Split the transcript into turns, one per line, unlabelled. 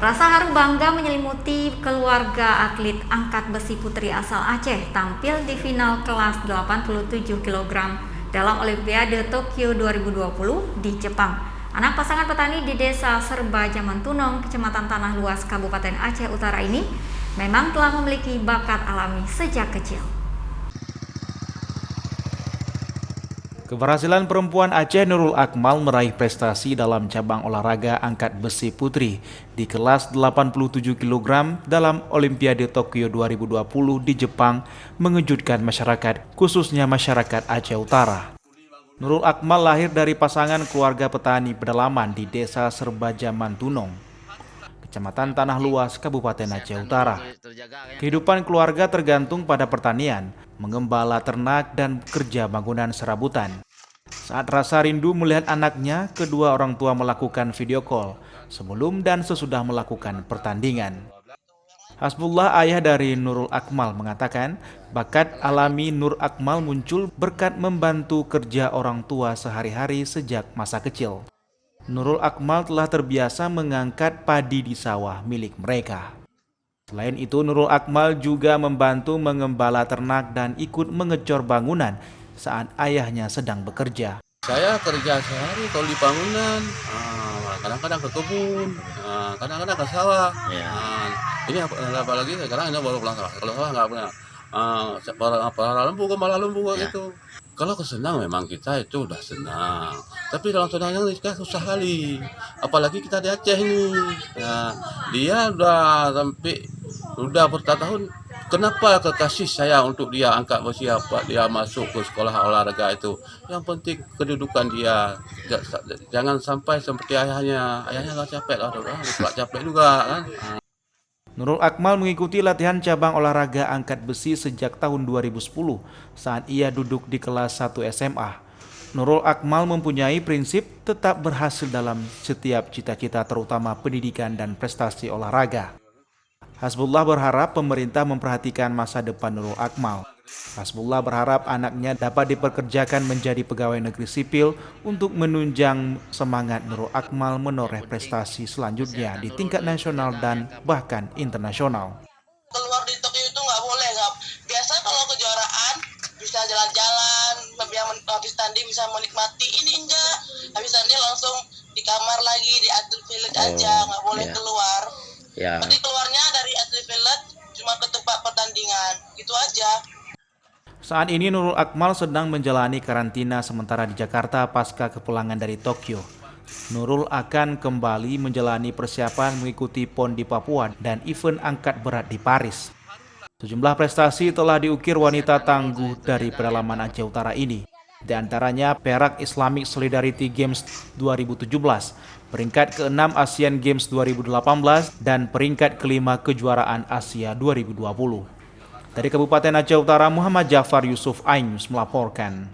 Rasa haru bangga menyelimuti keluarga atlet angkat besi putri asal Aceh tampil di final kelas 87 kg dalam Olimpiade Tokyo 2020 di Jepang. Anak pasangan petani di desa Serbaja Mantunong, Kecamatan Tanah Luas, Kabupaten Aceh Utara ini memang telah memiliki bakat alami sejak kecil.
Keberhasilan perempuan Aceh Nurul Akmal meraih prestasi dalam cabang olahraga angkat besi putri di kelas 87 kg dalam Olimpiade Tokyo 2020 di Jepang mengejutkan masyarakat, khususnya masyarakat Aceh Utara. Nurul Akmal lahir dari pasangan keluarga petani pedalaman di desa Serbaja Mantunong, Kecamatan Tanah Luas, Kabupaten Aceh Utara. Kehidupan keluarga tergantung pada pertanian, mengembala ternak, dan kerja bangunan serabutan. Saat rasa rindu melihat anaknya, kedua orang tua melakukan video call sebelum dan sesudah melakukan pertandingan. Hasbullah, ayah dari Nurul Akmal, mengatakan bakat alami Nur Akmal muncul berkat membantu kerja orang tua sehari-hari sejak masa kecil. Nurul Akmal telah terbiasa mengangkat padi di sawah milik mereka. Selain itu, Nurul Akmal juga membantu mengembala ternak dan ikut mengecor bangunan saat ayahnya sedang bekerja.
Saya kerja sehari kalau di bangunan, kadang-kadang ke kebun, kadang-kadang ke sawah. Ini apalagi sekarang ini baru pulang sawah. Kalau sawah nggak pernah, para lembu gitu. Kalau kesenang memang kita itu udah senang, tapi dalam senangnya kita susah kali. Apalagi kita di Aceh ini, dia udah sampai udah bertahun-tahun. Kenapa kekasih saya untuk dia angkat besi, apa dia masuk ke sekolah olahraga itu? Yang penting kedudukan dia, jangan sampai seperti ayahnya nggak capek lah, nggak capek juga kan.
Nurul Akmal mengikuti latihan cabang olahraga angkat besi sejak tahun 2010 saat ia duduk di kelas 1 SMA. Nurul Akmal mempunyai prinsip tetap berhasil dalam setiap cita-cita, terutama pendidikan dan prestasi olahraga. Hasbullah berharap pemerintah memperhatikan masa depan Nurul Akmal. Hasbullah berharap anaknya dapat dipekerjakan menjadi pegawai negeri sipil untuk menunjang semangat Nurul Akmal menoreh prestasi selanjutnya di tingkat nasional dan bahkan internasional.
Keluar di Tokyo itu nggak boleh, biasa kalau kejuaraan bisa jalan-jalan, habis tanding bisa menikmati, ini enggak, habis tanding langsung di kamar lagi, di atlet village aja, nggak boleh keluar. Tadi keluarnya dari atlet village cuma ke tempat pertandingan, gitu aja.
Saat ini Nurul Akmal sedang menjalani karantina sementara di Jakarta pasca kepulangan dari Tokyo. Nurul akan kembali menjalani persiapan mengikuti PON di Papua dan event angkat berat di Paris. Sejumlah prestasi telah diukir wanita tangguh dari pedalaman Aceh Utara ini. Di antaranya perak Islamic Solidarity Games 2017, peringkat ke-6 Asian Games 2018, dan peringkat ke-5 kejuaraan Asia 2020. Dari Kabupaten Aceh Utara, Muhammad Jafar Yusuf, iNews melaporkan.